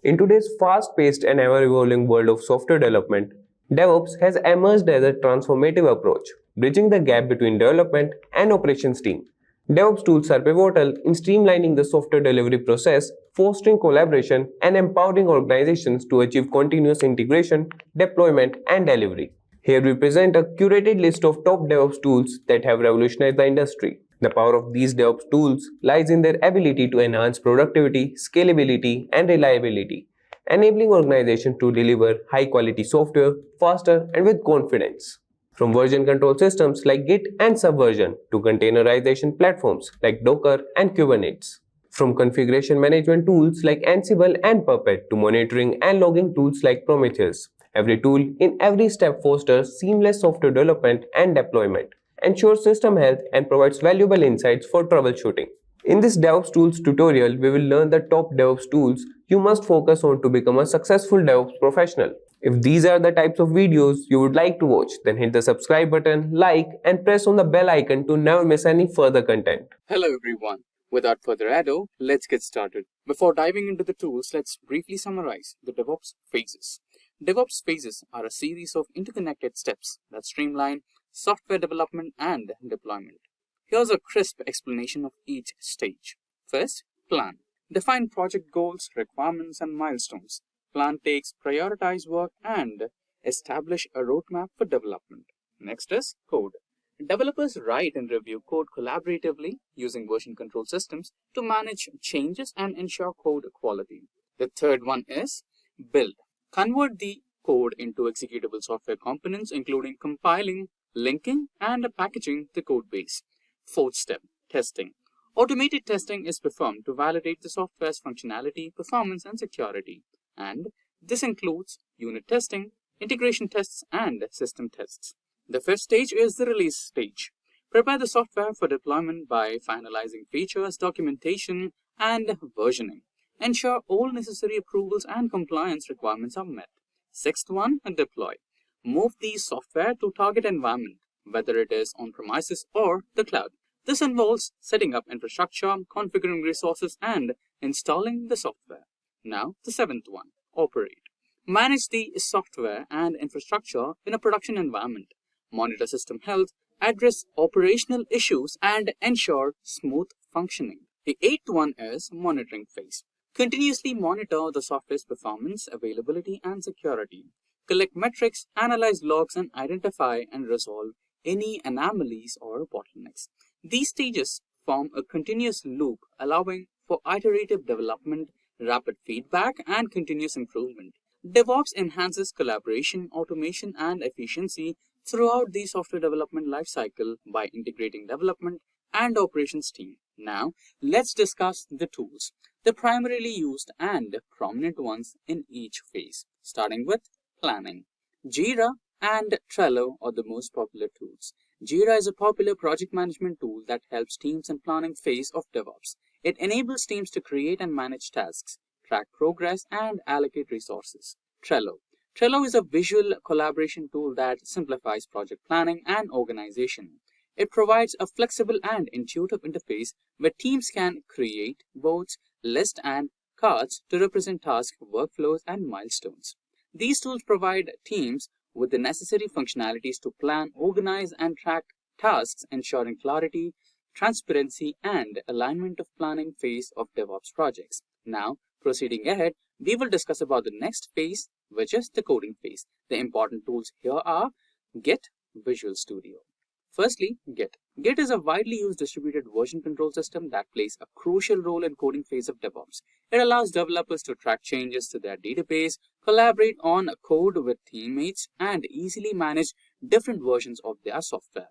In today's fast-paced and ever-evolving world of software development, DevOps has emerged as a transformative approach, bridging the gap between development and operations team. DevOps tools are pivotal in streamlining the software delivery process, fostering collaboration, and empowering organizations to achieve continuous integration, deployment, and delivery. Here we present a curated list of top DevOps tools that have revolutionized the industry. The power of these DevOps tools lies in their ability to enhance productivity, scalability, and reliability, enabling organizations to deliver high-quality software faster and with confidence. From version control systems like Git and Subversion to containerization platforms like Docker and Kubernetes. From configuration management tools like Ansible and Puppet to monitoring and logging tools like Prometheus. Every tool in every step fosters seamless software development and deployment, ensures system health, and provides valuable insights for troubleshooting. In this DevOps Tools tutorial, we will learn the top DevOps tools you must focus on to become a successful DevOps professional. If these are the types of videos you would like to watch, then hit the subscribe button, like, and press on the bell icon to never miss any further content. Hello everyone. Without further ado, let's get started. Before diving into the tools, let's briefly summarize the DevOps phases. DevOps phases are a series of interconnected steps that streamline software development and deployment. Here's a crisp explanation of each stage. First, plan. Define project goals, requirements, and milestones. Plan takes prioritize work and establish a roadmap for development. Next is code. Developers write and review code collaboratively using version control systems to manage changes and ensure code quality. The third one is build. Convert the code into executable software components, including compiling, linking, and packaging the code base. Fourth step, testing. Automated testing is performed to validate the software's functionality, performance, and security. And this includes unit testing, integration tests, and system tests. The fifth stage is the release stage. Prepare the software for deployment by finalizing features, documentation, and versioning. Ensure all necessary approvals and compliance requirements are met. Sixth one, deploy. Move the software to target environment, whether it is on-premises or the cloud. This involves setting up infrastructure, configuring resources, and installing the software. Now, the seventh one, operate. Manage the software and infrastructure in a production environment. Monitor system health, address operational issues, and ensure smooth functioning. The eighth one is monitoring phase. Continuously monitor the software's performance, availability, and security. Collect metrics, analyze logs, and identify and resolve any anomalies or bottlenecks. These stages form a continuous loop, allowing for iterative development, rapid feedback, and continuous improvement. DevOps enhances collaboration, automation, and efficiency throughout the software development lifecycle by integrating development and operations team. Now, let's discuss the tools, the primarily used and prominent ones in each phase, starting with planning. JIRA and Trello are the most popular tools. JIRA is a popular project management tool that helps teams in planning phase of DevOps. It enables teams to create and manage tasks, track progress, and allocate resources. Trello. Trello is a visual collaboration tool that simplifies project planning and organization. It provides a flexible and intuitive interface where teams can create boards, lists, and cards to represent tasks, workflows, and milestones. These tools provide teams with the necessary functionalities to plan, organize, and track tasks, ensuring clarity, transparency, and alignment of planning phase of DevOps projects. Now, proceeding ahead, we will discuss about the next phase, which is the coding phase. The important tools here are Git, Visual Studio. Firstly, Git. Git is a widely used distributed version control system that plays a crucial role in coding phase of DevOps. It allows developers to track changes to their database, collaborate on code with teammates, and easily manage different versions of their software.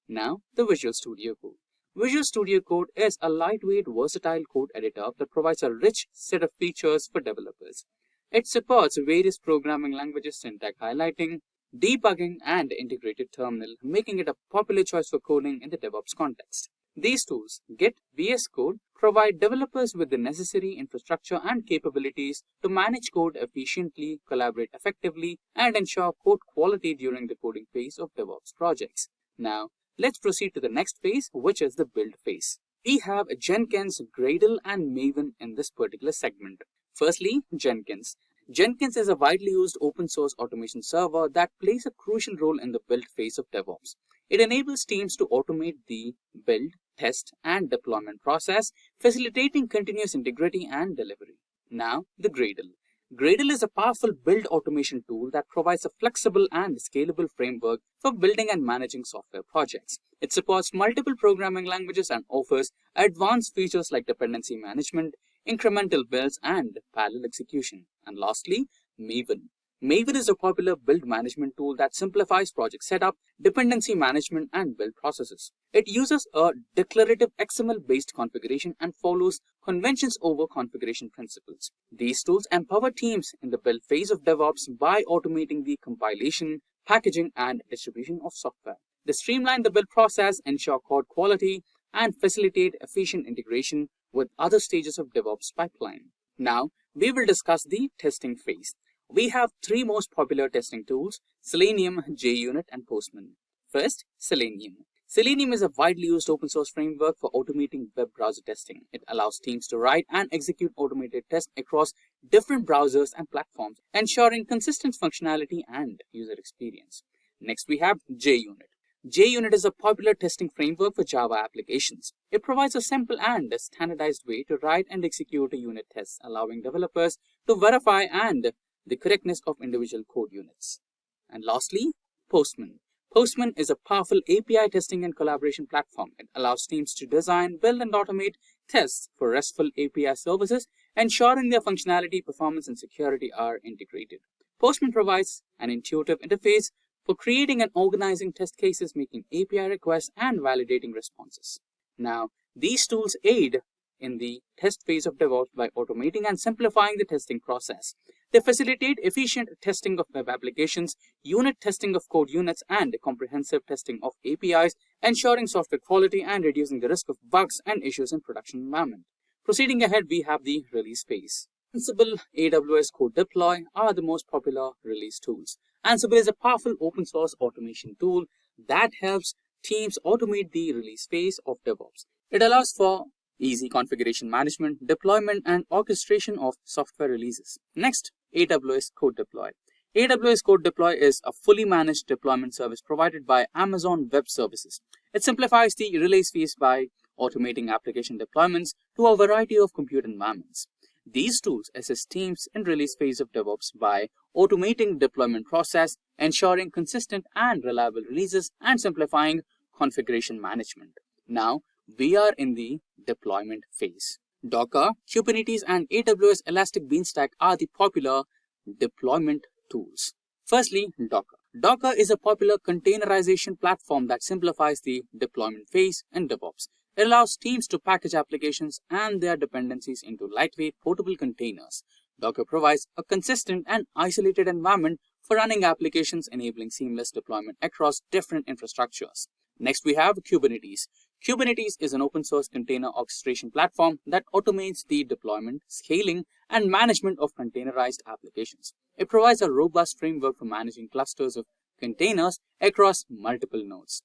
Now, the Visual Studio Code. Visual Studio Code is a lightweight, versatile code editor that provides a rich set of features for developers. It supports various programming languages, syntax highlighting, debugging, and integrated terminal, making it a popular choice for coding in the DevOps context. These tools, Git, VS Code, provide developers with the necessary infrastructure and capabilities to manage code efficiently, collaborate effectively, and ensure code quality during the coding phase of DevOps projects. Now, let's proceed to the next phase, which is the build phase. We have Jenkins, Gradle, and Maven in this particular segment. Firstly, Jenkins. Jenkins is a widely used open source automation server that plays a crucial role in the build phase of DevOps. It enables teams to automate the build, test, and deployment process, facilitating continuous integrity and delivery. Now, the Gradle. Gradle is a powerful build automation tool that provides a flexible and scalable framework for building and managing software projects. It supports multiple programming languages and offers advanced features like dependency management, incremental builds, and parallel execution. And lastly, Maven. Maven is a popular build management tool that simplifies project setup, dependency management, and build processes. It uses a declarative XML-based configuration and follows conventions over configuration principles. These tools empower teams in the build phase of DevOps by automating the compilation, packaging, and distribution of software. They streamline the build process, ensure code quality, and facilitate efficient integration with other stages of DevOps pipeline. Now, we will discuss the testing phase. We have three most popular testing tools: Selenium, JUnit, and Postman. First, Selenium. Selenium is a widely used open source framework for automating web browser testing. It allows teams to write and execute automated tests across different browsers and platforms, ensuring consistent functionality and user experience. Next, we have JUnit. JUnit is a popular testing framework for Java applications. It provides a simple and standardized way to write and execute unit tests, allowing developers to verify the correctness of individual code units. And lastly, Postman. Postman is a powerful API testing and collaboration platform. It allows teams to design, build, and automate tests for RESTful API services, ensuring their functionality, performance, and security are integrated. Postman provides an intuitive interface for creating and organizing test cases, making API requests, and validating responses. Now, these tools aid in the test phase of DevOps by automating and simplifying the testing process. They facilitate efficient testing of web applications, unit testing of code units, and comprehensive testing of APIs, ensuring software quality and reducing the risk of bugs and issues in production environment. Proceeding ahead, we have the release phase. Ansible, AWS CodeDeploy are the most popular release tools. Ansible is a powerful open source automation tool that helps teams automate the release phase of DevOps. It allows for easy configuration management, deployment, and orchestration of software releases. Next, AWS CodeDeploy. AWS CodeDeploy is a fully managed deployment service provided by Amazon Web Services. It simplifies the release phase by automating application deployments to a variety of compute environments. These tools assist teams in release phase of DevOps by automating deployment process, ensuring consistent and reliable releases, and simplifying configuration management. Now, we are in the deployment phase. Docker, Kubernetes, and AWS Elastic BeanSTAK are the popular deployment tools. Firstly, Docker. Docker is a popular containerization platform that simplifies the deployment phase in DevOps. It allows teams to package applications and their dependencies into lightweight, portable containers. Docker provides a consistent and isolated environment for running applications, enabling seamless deployment across different infrastructures. Next, we have Kubernetes. Kubernetes is an open source container orchestration platform that automates the deployment, scaling, and management of containerized applications. It provides a robust framework for managing clusters of containers across multiple nodes.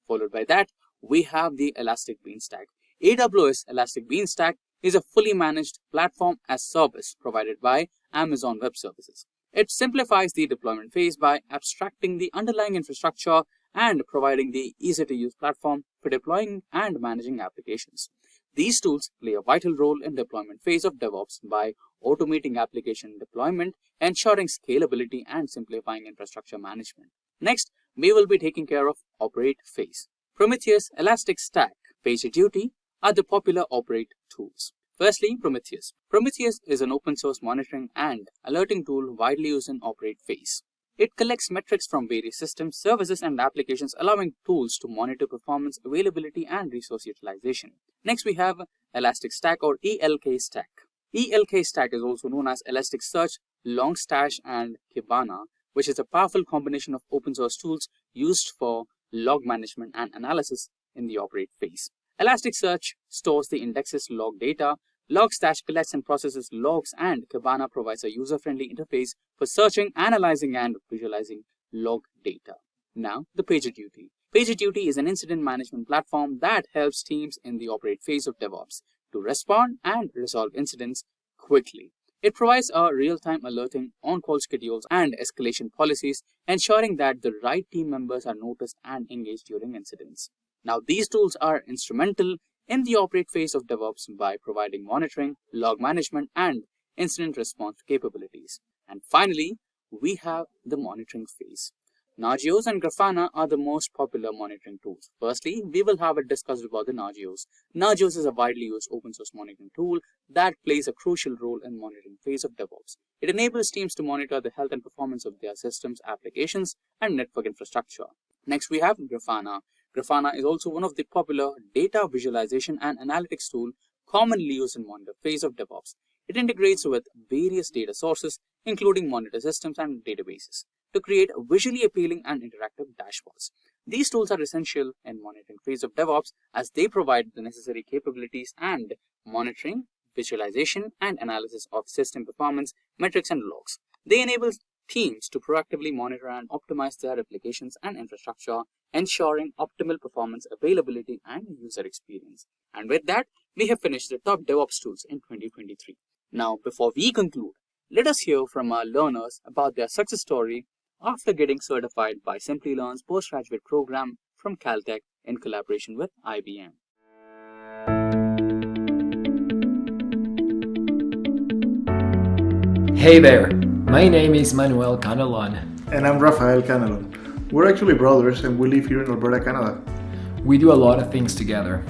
Followed by that, we have the Elastic BeanSTAK. AWS Elastic BeanSTAK is a fully managed platform as service provided by Amazon Web Services. It simplifies the deployment phase by abstracting the underlying infrastructure and providing the easy-to-use platform for deploying and managing applications. These tools play a vital role in deployment phase of DevOps by automating application deployment, ensuring scalability, and simplifying infrastructure management. Next, we will be taking care of operate phase. Prometheus, Elasticstack, PagerDuty are the popular operate tools. Firstly, Prometheus. Prometheus is an open source monitoring and alerting tool widely used in operate phase. It collects metrics from various systems, services, and applications, allowing tools to monitor performance, availability, and resource utilization. Next, we have Elasticstack or ELK Stack. ELK Stack is also known as Elasticsearch, Logstash, and Kibana, which is a powerful combination of open source tools used for log management and analysis in the operate phase. Elasticsearch stores the indexes log data, Logstash collects and processes logs, and Kibana provides a user-friendly interface for searching, analyzing, and visualizing log data. Now, the PagerDuty. PagerDuty is an incident management platform that helps teams in the operate phase of DevOps to respond and resolve incidents quickly. It provides a real-time alerting, on-call schedules, and escalation policies, ensuring that the right team members are noticed and engaged during incidents. Now, these tools are instrumental in the operate phase of DevOps by providing monitoring, log management, and incident response capabilities. And finally, we have the monitoring phase. Nagios and Grafana are the most popular monitoring tools. Firstly, we will have a discussion about the Nagios. Nagios is a widely used open source monitoring tool that plays a crucial role in monitoring phase of DevOps. It enables teams to monitor the health and performance of their systems, applications, and network infrastructure. Next, we have Grafana. Grafana is also one of the popular data visualization and analytics tool commonly used in monitor phase of DevOps. It integrates with various data sources, including monitor systems and databases, to create visually appealing and interactive dashboards. These tools are essential in monitoring phase of DevOps as they provide the necessary capabilities and monitoring, visualization, and analysis of system performance, metrics, and logs. They enable teams to proactively monitor and optimize their applications and infrastructure, ensuring optimal performance, availability, and user experience. And with that, we have finished the top DevOps tools in 2023. Now, before we conclude, let us hear from our learners about their success story after getting certified by Simplilearn's postgraduate program from Caltech in collaboration with IBM. Hey there, my name is Manuel Canelon. And I'm Rafael Canelon. We're actually brothers and we live here in Alberta, Canada. We do a lot of things together.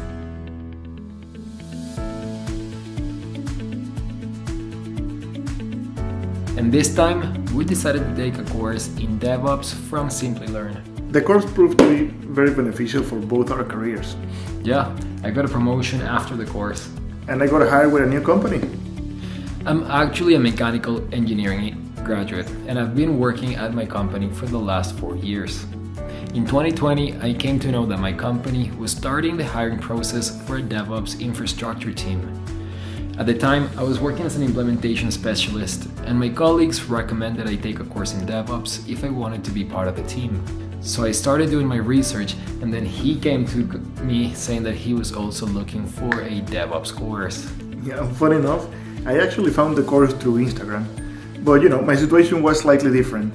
And this time, we decided to take a course in DevOps from Simplilearn. The course proved to be very beneficial for both our careers. Yeah, I got a promotion after the course. And I got hired with a new company. I'm actually a mechanical engineering graduate, and I've been working at my company for the last 4 years. In 2020, I came to know that my company was starting the hiring process for a DevOps infrastructure team. At the time, I was working as an implementation specialist, and my colleagues recommended I take a course in DevOps if I wanted to be part of the team. So I started doing my research, and then he came to me saying that he was also looking for a DevOps course. Yeah, funny enough, I actually found the course through Instagram. But my situation was slightly different.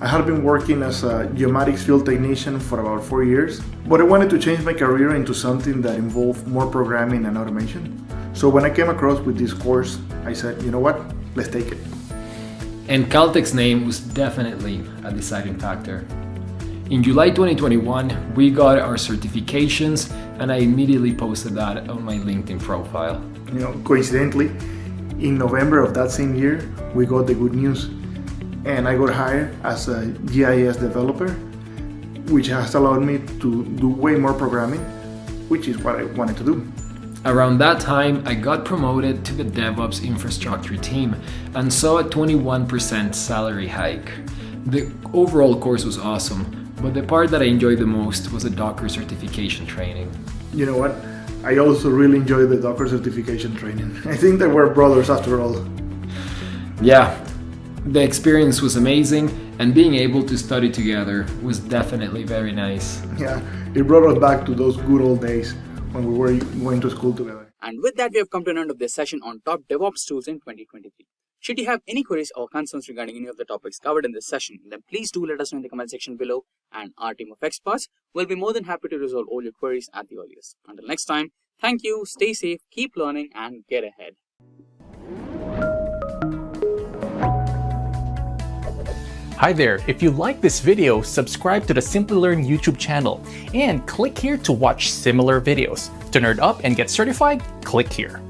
I had been working as a geomatics field technician for about 4 years, but I wanted to change my career into something that involved more programming and automation. So when I came across with this course, I said, you know what, let's take it. And Caltech's name was definitely a deciding factor. In July 2021, we got our certifications, and I immediately posted that on my LinkedIn profile. Coincidentally, in November of that same year, we got the good news. And I got hired as a GIS developer, which has allowed me to do way more programming, which is what I wanted to do. Around that time, I got promoted to the DevOps infrastructure team and saw a 21% salary hike. The overall course was awesome, but the part that I enjoyed the most was the Docker certification training. You know what? I also really enjoyed the Docker certification training. I think that we're brothers after all. Yeah, the experience was amazing, and being able to study together was definitely very nice. Yeah, it brought us back to those good old days when we were going to school together. And with that, we have come to an end of this session on top DevOps tools in 2023. Should you have any queries or concerns regarding any of the topics covered in this session, then please do let us know in the comment section below, and our team of experts will be more than happy to resolve all your queries at the earliest. Until next time, thank you, stay safe, keep learning, and get ahead. Hi there, if you like this video, subscribe to the Simplilearn YouTube channel and click here to watch similar videos. To nerd up and get certified, click here.